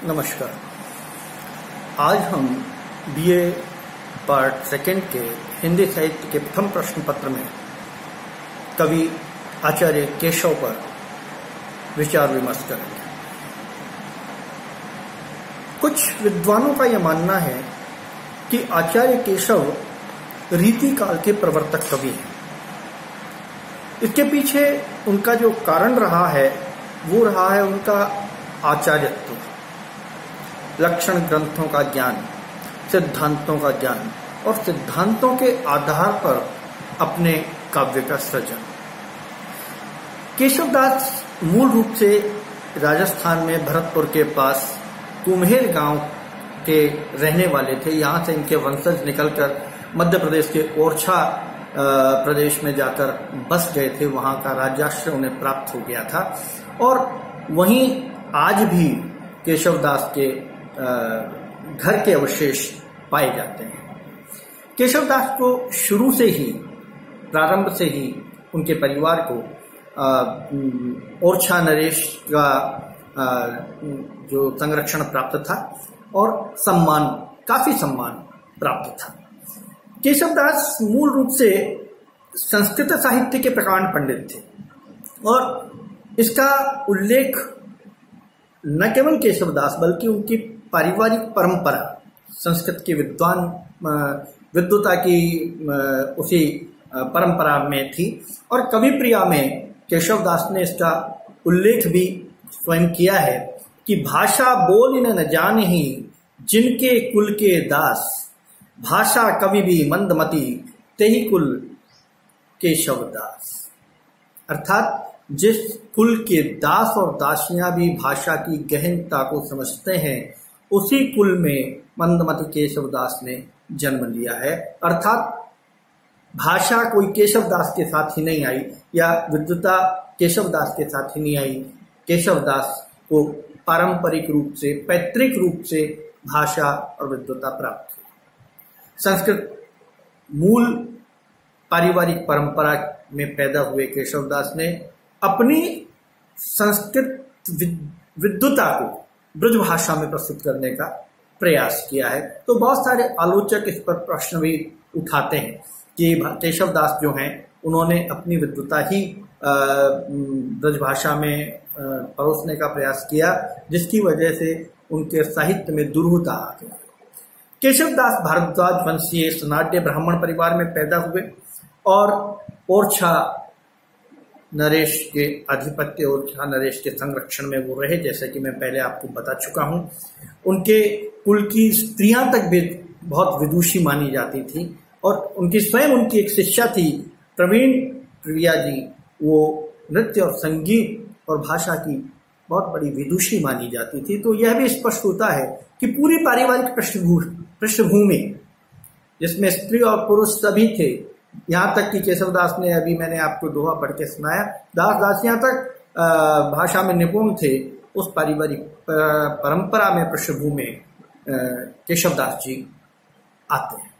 नमस्कार। आज हम बीए पार्ट सेकंड के हिंदी साहित्य के प्रथम प्रश्न पत्र में कवि आचार्य केशव पर विचार विमर्श करेंगे। कुछ विद्वानों का यह मानना है कि आचार्य केशव रीति काल के प्रवर्तक कवि हैं। इसके पीछे उनका जो कारण रहा है वो रहा है उनका आचार्यत्व, लक्षण ग्रंथों का ज्ञान, सिद्धांतों का ज्ञान और सिद्धांतों के आधार पर अपने काव्य का सृजन। केशवदास मूल रूप से राजस्थान में भरतपुर के पास कुम्हेर गांव के रहने वाले थे। यहाँ से इनके वंशज निकलकर मध्य प्रदेश के ओरछा प्रदेश में जाकर बस गए थे। वहाँ का राज्याश्रय उन्हें प्राप्त हो गया था और वहीं आज भी केशवदास के घर के अवशेष पाए जाते हैं। केशवदास को शुरू से ही, प्रारंभ से ही उनके परिवार को ओरछा नरेश का जो संरक्षण प्राप्त था और सम्मान, काफी सम्मान प्राप्त था। केशवदास मूल रूप से संस्कृत साहित्य के प्रकांड पंडित थे और इसका उल्लेख न केवल केशवदास बल्कि उनकी पारिवारिक परंपरा, संस्कृत के विद्वता की उसी परंपरा में थी और कवि प्रिया में केशवदास ने इसका उल्लेख भी स्वयं किया है कि भाषा बोल न जानहि जिनके कुल के दास, भाषा कवि भी मंदमती तेहि कुल केशवदास। अर्थात जिस कुल के दास और दासियां भी भाषा की गहनता को समझते हैं, उसी कुल में मंदमती केशवदास ने जन्म लिया है। अर्थात भाषा कोई केशवदास के साथ ही नहीं आई या विद्वता केशवदास के साथ ही नहीं आई। केशवदास को पारंपरिक रूप से, पैतृक रूप से भाषा और विद्वता प्राप्त हुई। संस्कृत मूल पारिवारिक परंपरा में पैदा हुए केशवदास ने अपनी संस्कृत विद्वता को ब्रज भाषा में प्रस्तुत करने का प्रयास किया है। तो बहुत सारे आलोचक इस पर प्रश्न भी उठाते हैं कि केशवदास जो हैं उन्होंने अपनी विद्वता ही ब्रज भाषा में परोसने का प्रयास किया, जिसकी वजह से उनके साहित्य में दुरूहता आ गई। केशवदास भारद्वाज वंशीय सनाड्य ब्राह्मण परिवार में पैदा हुए और ओरछा नरेश के आधिपत्य, ओरछा नरेश के संरक्षण में वो रहे, जैसे कि मैं पहले आपको बता चुका हूं। उनके कुल की स्त्रियां तक भी बहुत विदुषी मानी जाती थी और उनकी स्वयं उनकी एक शिष्या थी प्रवीण प्रिया जी। वो नृत्य और संगीत और भाषा की बहुत बड़ी विदुषी मानी जाती थी। तो यह भी स्पष्ट होता है कि पूरी पारिवारिक पृष्ठभूमि जिसमें स्त्री और पुरुष सभी थे, यहाँ तक कि केशवदास ने, अभी मैंने आपको दोहा पढ़ के सुनाया, दास दासियां तक भाषा में निपुण थे। उस पारिवारिक परंपरा में, पृष्ठभूमि में केशवदास जी आते हैं।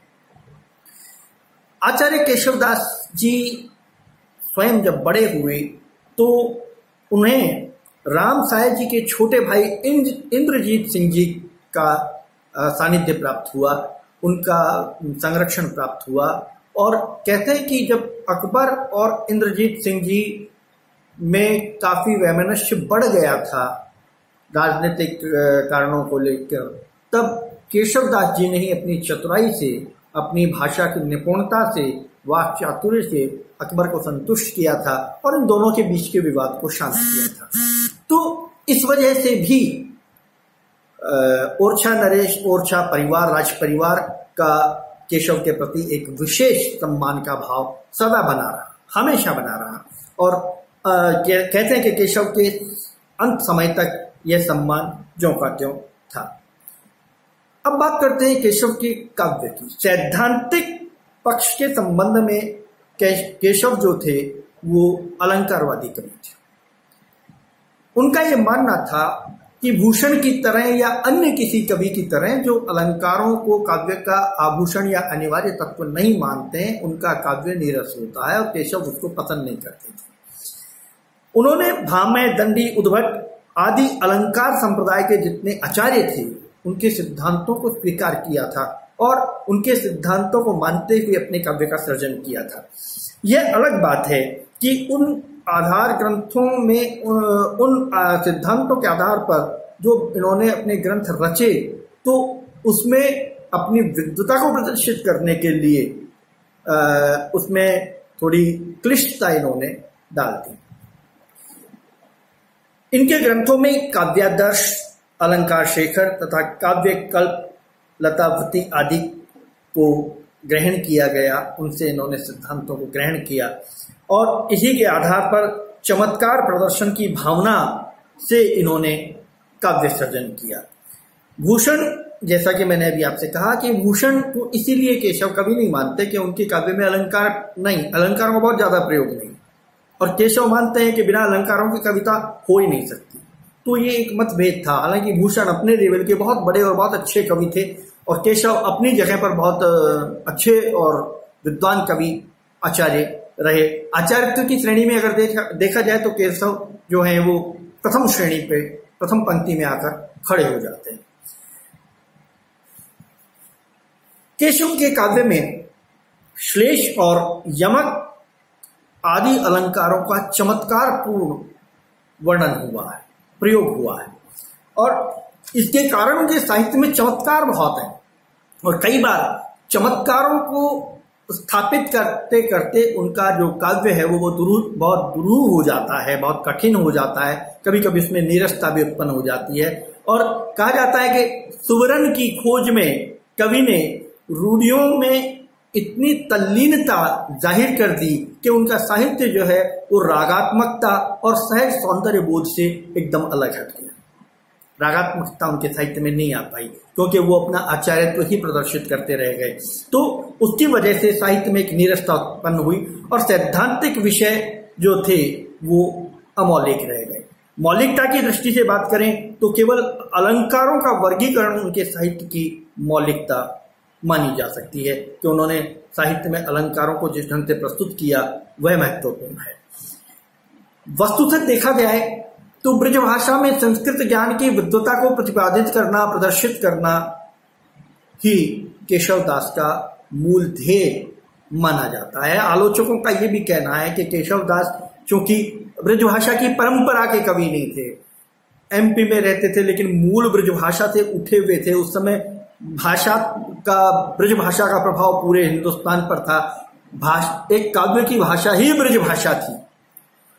आचार्य केशवदास जी स्वयं जब बड़े हुए तो उन्हें राम साय जी के छोटे भाई इंद्रजीत सिंह जी का सानिध्य प्राप्त हुआ, उनका संरक्षण प्राप्त हुआ। और कहते हैं कि जब अकबर और इंद्रजीत सिंह जी में काफी वैमनस्य बढ़ गया था राजनीतिक कारणों को लेकर, तब केशवदास जी ने ही अपनी चतुराई से, अपनी भाषा की निपुणता से, वाक चातुर्य से अकबर को संतुष्ट किया था और इन दोनों के बीच के विवाद को शांत किया था। तो इस वजह से भी ओरछा नरेश, ओरछा परिवार, राज परिवार का केशव के प्रति एक विशेष सम्मान का भाव सदा बना रहा, हमेशा बना रहा। और कहते हैं कि केशव के अंत समय तक यह सम्मान ज्यों का त्यों था। अब बात करते हैं केशव के काव्य की। सैद्धांतिक पक्ष के संबंध में केशव जो थे वो अलंकारवादी कवि थे। उनका यह मानना था कि भूषण की तरह या अन्य किसी कवि की तरह जो अलंकारों को काव्य का आभूषण या अनिवार्य तत्व नहीं मानते हैं, उनका काव्य नीरस होता है और केशव उसको पसंद नहीं करते थे। उन्होंने भामह, दंडी, उद्भट आदि अलंकार संप्रदाय के जितने आचार्य थे उनके सिद्धांतों को स्वीकार किया था और उनके सिद्धांतों को मानते हुए अपने काव्य का सृजन किया था। यह अलग बात है कि उन आधार ग्रंथों में उन सिद्धांतों के आधार पर जो इन्होंने अपने ग्रंथ रचे तो उसमें अपनी विद्वता को प्रदर्शित करने के लिए उसमें थोड़ी क्लिष्टता इन्होंने डाल दी। इनके ग्रंथों में काव्यादर्श, अलंकार शेखर तथा काव्य कल्प, लतावती आदि को ग्रहण किया गया। उनसे इन्होंने सिद्धांतों को ग्रहण किया और इसी के आधार पर चमत्कार प्रदर्शन की भावना से इन्होंने काव्य सर्जन किया। भूषण, जैसा कि मैंने अभी आपसे कहा कि भूषण को इसीलिए केशव कवि नहीं मानते कि उनके काव्य में अलंकार नहीं, अलंकारों का बहुत ज्यादा प्रयोग नहीं, और केशव मानते हैं कि बिना अलंकारों की कविता हो ही नहीं सकती। तो ये एक मतभेद था। हालांकि भूषण अपने लेवल के बहुत बड़े और बहुत अच्छे कवि थे और केशव अपनी जगह पर बहुत अच्छे और विद्वान कवि आचार्य रहे। आचार्यत्व की श्रेणी में अगर देखा जाए तो केशव जो है वो प्रथम श्रेणी पे, प्रथम पंक्ति में आकर खड़े हो जाते हैं। केशव के काव्य में श्लेष और यमक आदि अलंकारों का चमत्कार पूर्ण वर्णन हुआ है, प्रयोग हुआ है, और इसके कारण उनके साहित्य में चमत्कार बहुत है और कई बार चमत्कारों को स्थापित करते करते उनका जो काव्य है वो बहुत दुरूह हो जाता है, बहुत कठिन हो जाता है। कभी कभी उसमें नीरसता भी उत्पन्न हो जाती है और कहा जाता है कि सुवर्ण की खोज में कवि ने रूढ़ियों में इतनी तल्लीनता जाहिर कर दी कि उनका साहित्य जो है वो रागात्मकता और सहज सौंदर्य बोध से एकदम अलग हट गया। रागात्मकता उनके साहित्य में नहीं आ पाई क्योंकि वो अपना आचार्यत्व ही प्रदर्शित करते रह गए। तो उसकी वजह से साहित्य में एक नीरसता उत्पन्न हुई और सैद्धांतिक विषय जो थे वो अमौलिक रह गए। मौलिकता की दृष्टि से बात करें तो केवल अलंकारों का वर्गीकरण उनके साहित्य की मौलिकता मानी जा सकती है कि उन्होंने साहित्य में अलंकारों को जिस ढंग से प्रस्तुत किया वह महत्वपूर्ण है। वस्तुतः देखा जाए तो ब्रजभाषा में संस्कृत ज्ञान की विद्वता को प्रतिपादित करना, प्रदर्शित करना ही केशवदास का मूल ध्येय माना जाता है। आलोचकों का यह भी कहना है कि केशवदास चूंकि ब्रजभाषा की परंपरा के कवि नहीं थे, एमपी में रहते थे लेकिन मूल ब्रजभाषा से उठे हुए थे। उस समय भाषा का, ब्रजभाषा का प्रभाव पूरे हिंदुस्तान पर था। एक काव्य की भाषा ही ब्रजभाषा थी।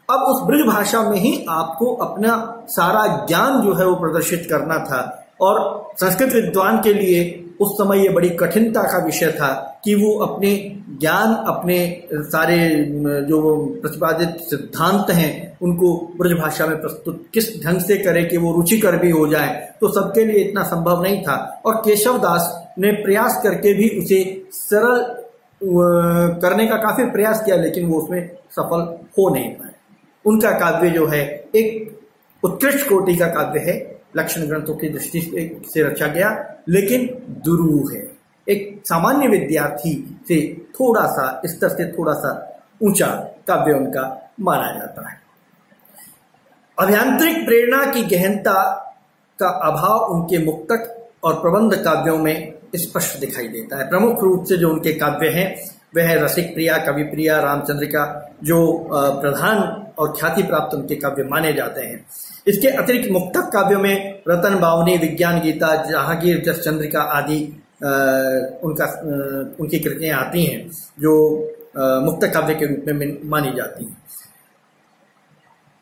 अब उस ब्रज भाषा में ही आपको अपना सारा ज्ञान जो है वो प्रदर्शित करना था और संस्कृत विद्वान के लिए उस समय ये बड़ी कठिनता का विषय था कि वो अपने ज्ञान, अपने सारे जो प्रतिपादित सिद्धांत हैं उनको ब्रज भाषा में प्रस्तुत किस ढंग से करे कि वो रुचिकर भी हो जाए। तो सबके लिए इतना संभव नहीं था और केशवदास ने प्रयास करके भी उसे सरल करने का काफी प्रयास किया लेकिन वो उसमें सफल हो नहीं पाए। उनका काव्य जो है एक उत्कृष्ट कोटि का काव्य है, लक्षण ग्रंथों की दृष्टि से रचा गया, लेकिन दुरूह है। एक सामान्य विद्यार्थी से थोड़ा सा स्तर से थोड़ा सा ऊंचा काव्य उनका माना जाता है। अभियांत्रिक प्रेरणा की गहनता का अभाव उनके मुक्तक और प्रबंध काव्यों में स्पष्ट दिखाई देता है। प्रमुख रूप से जो उनके काव्य हैं वह है रसिक प्रिया, कवि प्रिया, रामचंद्रिका, जो प्रधान और ख्याति प्राप्त उनके काव्य माने जाते हैं। इसके अतिरिक्त मुक्तक काव्यों में रतन बावनी, विज्ञान गीता, जहांगीर जस चंद्रिका आदि उनकी कृतियां आती हैं जो मुक्तक काव्य के रूप में मानी जाती हैं।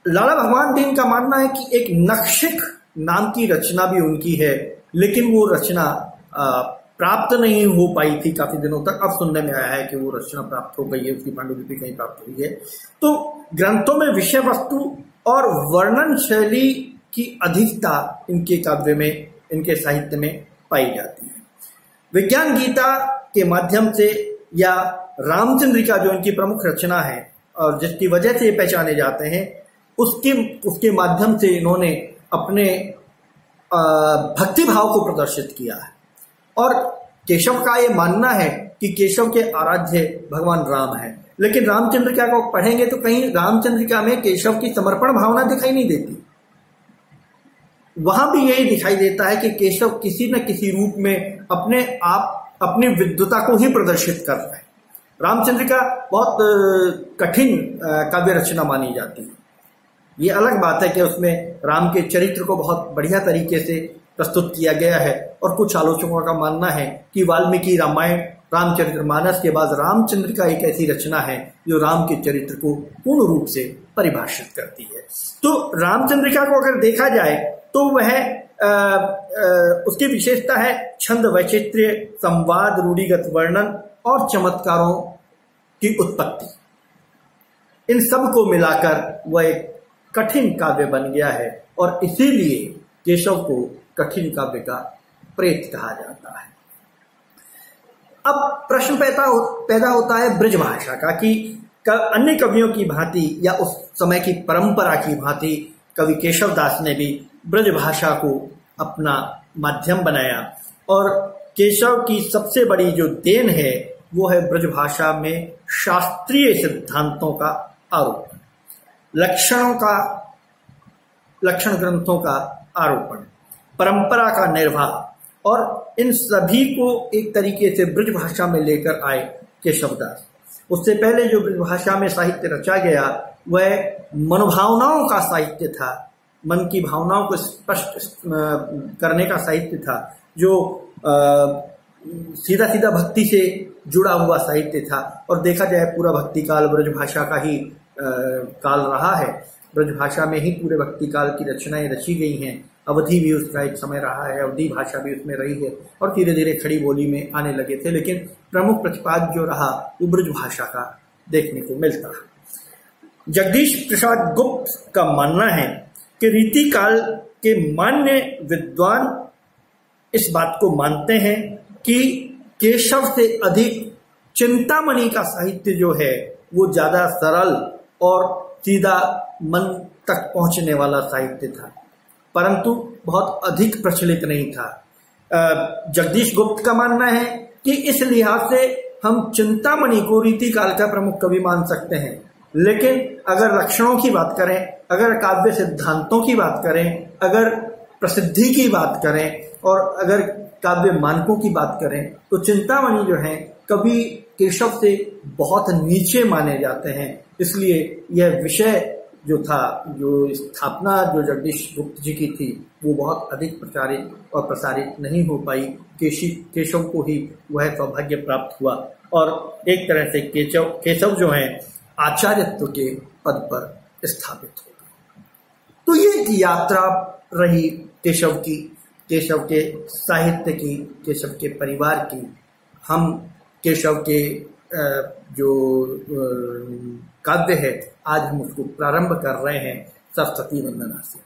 लाला भगवान दीन का मानना है कि एक नक्शिक नाम की रचना भी उनकी है, लेकिन वो रचना प्राप्त नहीं हो पाई थी काफी दिनों तक। अब सुनने में आया है कि वो रचना प्राप्त हो गई है, उसकी पांडुलिपि कहीं प्राप्त हुई है। तो ग्रंथों में विषय वस्तु और वर्णन शैली की अधिकता इनके काव्य में, इनके साहित्य में पाई जाती है। विज्ञान गीता के माध्यम से या रामचंद्रिका जो इनकी प्रमुख रचना है और जिसकी वजह से ये पहचाने जाते हैं, उसके माध्यम से इन्होंने अपने भक्ति भाव को प्रदर्शित किया है। और केशव का ये मानना है कि केशव के आराध्य भगवान राम है, लेकिन रामचंद्रिका को पढ़ेंगे तो कहीं रामचंद्रिका में केशव की समर्पण भावना दिखाई नहीं देती। वहां भी यही दिखाई देता है कि केशव किसी न किसी रूप में अपने आप अपनी विद्वता को ही प्रदर्शित कर रहे हैं। रामचंद्रिका बहुत कठिन काव्य रचना मानी जाती है। ये अलग बात है कि उसमें राम के चरित्र को बहुत बढ़िया तरीके से प्रस्तुत किया गया है, और कुछ आलोचकों का मानना है कि वाल्मीकि रामायण रामचरितमानस के बाद रामचंद्रिका एक ऐसी रचना है जो राम के चरित्र को पूर्ण रूप से परिभाषित करती है। तो रामचंद्रिका को अगर देखा जाए तो वह उसकी विशेषता है छंद, वैचित्र्य, संवाद, रूढ़िगत वर्णन और चमत्कारों की उत्पत्ति। इन सब को मिलाकर वह एक कठिन काव्य बन गया है, और इसीलिए केशव को कठिन काव्य का प्रेत कहा जाता है। अब प्रश्न पैदा होता है ब्रज भाषा का कि अन्य कवियों की भांति या उस समय की परंपरा की भांति कवि केशवदास ने भी ब्रज भाषा को अपना माध्यम बनाया, और केशव की सबसे बड़ी जो देन है वो है ब्रज भाषा में शास्त्रीय सिद्धांतों का आरोपण, लक्षण ग्रंथों का आरोपण, परंपरा का निर्वाह, और इन सभी को एक तरीके से ब्रज भाषा में लेकर आए केशवदास। उससे पहले जो ब्रज भाषा में साहित्य रचा गया वह मनोभावनाओं का साहित्य था, मन की भावनाओं को स्पष्ट करने का साहित्य था, जो सीधा सीधा भक्ति से जुड़ा हुआ साहित्य था। और देखा जाए पूरा भक्ति काल ब्रज भाषा का ही काल रहा है। ब्रज भाषा में ही पूरे भक्ति काल की रचनाएं रची गई हैं। अवधि भी उसका एक समय रहा है, अवधि भाषा भी उसमें रही है, और धीरे धीरे खड़ी बोली में आने लगे थे, लेकिन प्रमुख प्रतिपाद जो रहा वो ब्रज भाषा का देखने को मिलता है। जगदीश प्रसाद गुप्त का मानना है कि रीति काल के मान्य विद्वान इस बात को मानते हैं कि केशव से अधिक चिंतामणि का साहित्य जो है वो ज्यादा सरल और सीधा मन तक पहुंचने वाला साहित्य था, परंतु बहुत अधिक प्रचलित नहीं था। जगदीश गुप्त का मानना है कि इस लिहाज से हम चिंतामणि को रीति काल का प्रमुख कवि मान सकते हैं, लेकिन अगर लक्षणों की बात करें, अगर काव्य सिद्धांतों की बात करें, अगर प्रसिद्धि की बात करें, और अगर काव्य मानकों की बात करें, तो चिंतामणि जो है कवि केशव से बहुत नीचे माने जाते हैं। इसलिए यह विषय जो था, जो स्थापना जो जगदीश गुप्त जी की थी, वो बहुत अधिक प्रचारित और प्रसारित नहीं हो पाई। केशव को ही वह सौभाग्य प्राप्त हुआ, और एक तरह से केशव जो है आचार्यत्व के पद पर स्थापित हो गए। तो ये एक यात्रा रही केशव की, केशव के साहित्य की, केशव के परिवार की। हम केशव के जो काव्य है आज हम उसको प्रारंभ कर रहे हैं सरस्वती वंदना से।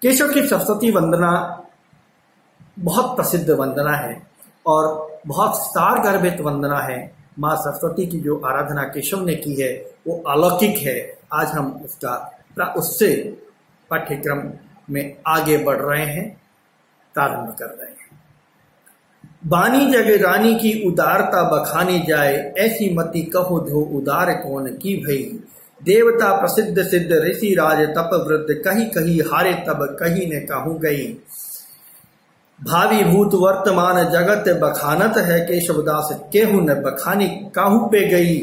केशव की सरस्वती वंदना बहुत प्रसिद्ध वंदना है और बहुत सारगर्भित वंदना है। माँ सरस्वती की जो आराधना केशव ने की है वो अलौकिक है। आज हम उससे पाठ्यक्रम में आगे बढ़ रहे हैं, प्रारंभ कर रहे हैं। बानी जग रानी की उदारता बखानी जाए, ऐसी मति कहो जो उदार कौन की भई। देवता प्रसिद्ध सिद्ध ऋषि राज तप वृद्ध, कहीं कहीं हारे तब कहीं ने कहूँ गई। भावी भूत वर्तमान जगत बखानत है, केशवदास केहू न बखानी काहू पे गई।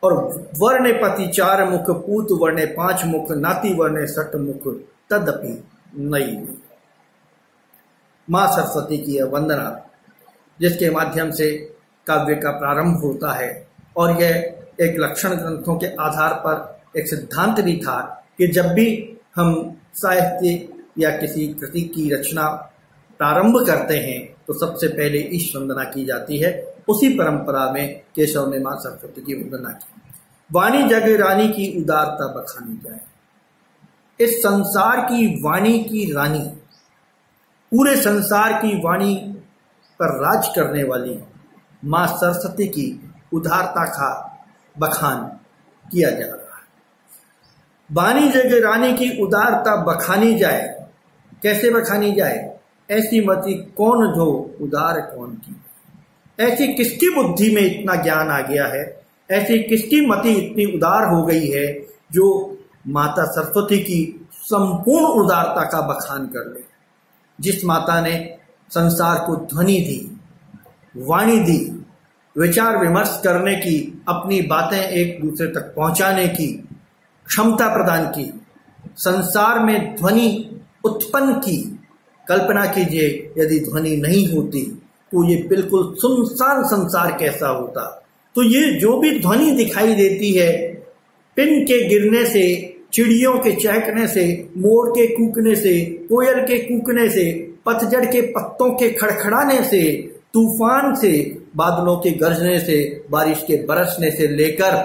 और वर्ण पति चार मुख, पूत वर्ण पांच मुख, नाती वर्ण सठ मुख, तदपि नई। माँ सरस्वती की यह वंदना जिसके माध्यम से काव्य का प्रारंभ होता है, और यह एक लक्षण ग्रंथों के आधार पर एक सिद्धांत भी था कि जब भी हम साहित्य या किसी कृति की रचना प्रारंभ करते हैं तो सबसे पहले ईश वंदना की जाती है। उसी परंपरा में केशव ने मां सरस्वती की वंदना की। वाणी जग रानी की उदारता बखानी जाए। इस संसार की वाणी की रानी, पूरे संसार की वाणी पर राज करने वाली मां सरस्वती की उदारता का बखान किया जा रहा है। वाणी जग रानी की उदारता बखानी जाए। कैसे बखानी जाए? ऐसी मति कौन जो उदार कौन की। ऐसी किसकी बुद्धि में इतना ज्ञान आ गया है, ऐसी किसकी मति इतनी उदार हो गई है जो माता सरस्वती की संपूर्ण उदारता का बखान कर ले। जिस माता ने संसार को ध्वनि दी, वाणी दी, विचार विमर्श करने की, अपनी बातें एक दूसरे तक पहुंचाने की क्षमता प्रदान की, संसार में ध्वनि उत्पन्न की। कल्पना कीजिए यदि ध्वनि नहीं होती तो ये बिल्कुल सुनसान संसार कैसा होता। तो ये जो भी ध्वनि दिखाई देती है, पिन के गिरने से, चिड़ियों के चहकने से, मोर के कूकने से, कोयल के कूकने से, पतझड़ के पत्तों के खड़खड़ाने से, तूफान से, बादलों के गरजने से, बारिश के बरसने से लेकर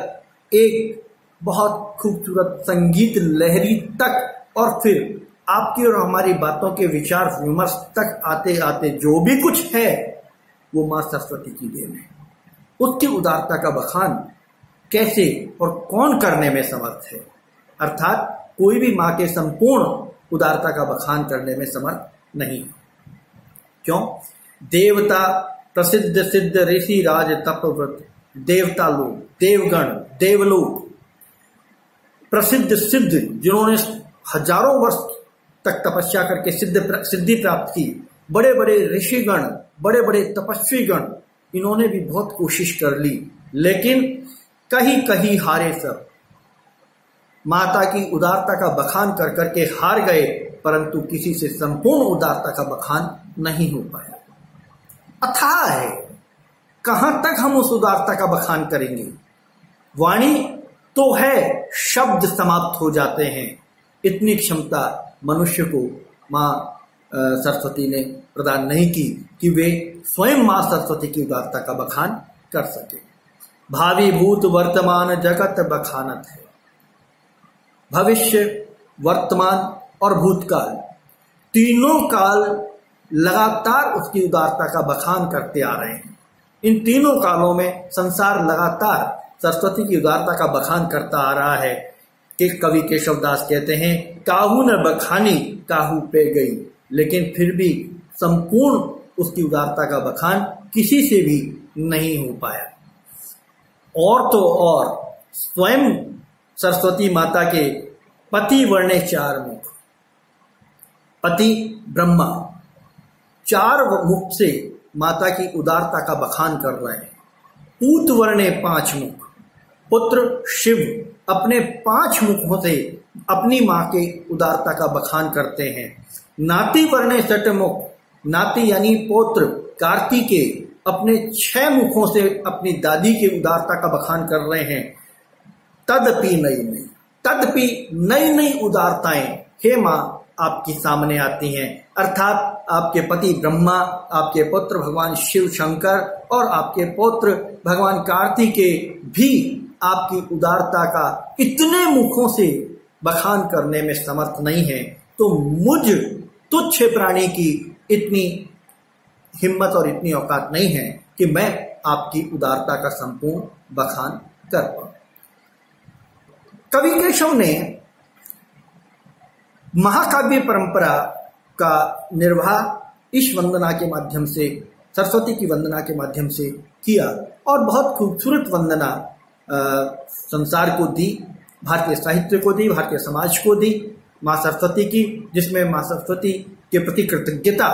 एक बहुत खूबसूरत संगीत लहरी तक, और फिर आपकी और हमारी बातों के विचार विमर्श तक आते आते जो भी कुछ है वो माँ सरस्वती की देन है। उसकी उदारता का बखान कैसे और कौन करने में समर्थ है? अर्थात कोई भी माँ के संपूर्ण उदारता का बखान करने में समर्थ नहीं। क्यों? देवता, प्रसिद्ध सिद्ध ऋषि, राज, तपव्रत, देवता लोग, देवगण, देवलोक, प्रसिद्ध सिद्ध जिन्होंने हजारों वर्ष तक तपस्या करके सिद्धि प्राप्त की, बड़े बड़े ऋषिगण, बड़े बड़े तपस्वीगण, इन्होंने भी बहुत कोशिश कर ली, लेकिन कहीं कहीं हारे सब। माता की उदारता का बखान कर करके हार गए, परंतु किसी से संपूर्ण उदारता का बखान नहीं हो पाया। अथाह है, कहां तक हम उस उदारता का बखान करेंगे? वाणी तो है, शब्द समाप्त हो जाते हैं। इतनी क्षमता मनुष्य को माँ सरस्वती ने प्रदान नहीं की कि वे स्वयं माँ सरस्वती की उदारता का बखान कर सके। भावी भूत वर्तमान जगत बखानत है। भविष्य, वर्तमान और भूतकाल, तीनों काल लगातार उसकी उदारता का बखान करते आ रहे हैं। इन तीनों कालों में संसार लगातार सरस्वती की उदारता का बखान करता आ रहा है। कि कवि केशवदास कहते हैं, काहू न बखानी काहू पे गई, लेकिन फिर भी संपूर्ण उसकी उदारता का बखान किसी से भी नहीं हो पाया। और तो और स्वयं सरस्वती माता के पति वर्णे 4 मुख, पति ब्रह्मा 4 मुख से माता की उदारता का बखान कर रहे हैं। पूत वर्णे 5 मुख, पुत्र शिव अपने 5 मुखों से अपनी माँ के उदारता का बखान करते हैं। नाती वर्णे 6 मुख, नाती यानी पौत्र कार्तिकेय अपने 6 मुखों से अपनी दादी की उदारता का बखान कर रहे हैं। तदपि नई नई उदारताएं हे माँ आपकी सामने आती हैं। अर्थात आपके पति ब्रह्मा, आपके पुत्र भगवान शिव शंकर और आपके पौत्र भगवान कार्तिकेय भी आपकी उदारता का इतने मुखों से बखान करने में समर्थ नहीं है। तो मुझ तुच्छ प्राणी की इतनी हिम्मत और इतनी औकात नहीं है कि मैं आपकी उदारता का संपूर्ण बखान कर पाऊं। कवि केशव ने महाकाव्य परंपरा का निर्वाह इस वंदना के माध्यम से, सरस्वती की वंदना के माध्यम से किया और बहुत खूबसूरत वंदना संसार को दी, भारतीय साहित्य को दी, भारतीय समाज को दी माँ सरस्वती की, जिसमें माँ सरस्वती के प्रति कृतज्ञता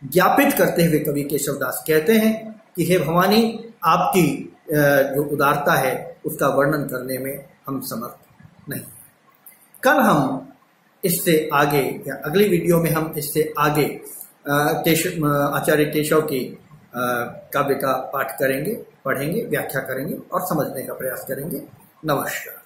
ज्ञापित करते हुए कवि केशवदास कहते हैं कि हे भवानी, आपकी जो उदारता है उसका वर्णन करने में हम समर्थ नहीं। कल हम इससे आगे या अगली वीडियो में हम इससे आगे आचार्य केशव की काव्य का पाठ करेंगे, पढ़ेंगे, व्याख्या करेंगे और समझने का प्रयास करेंगे। नमस्कार।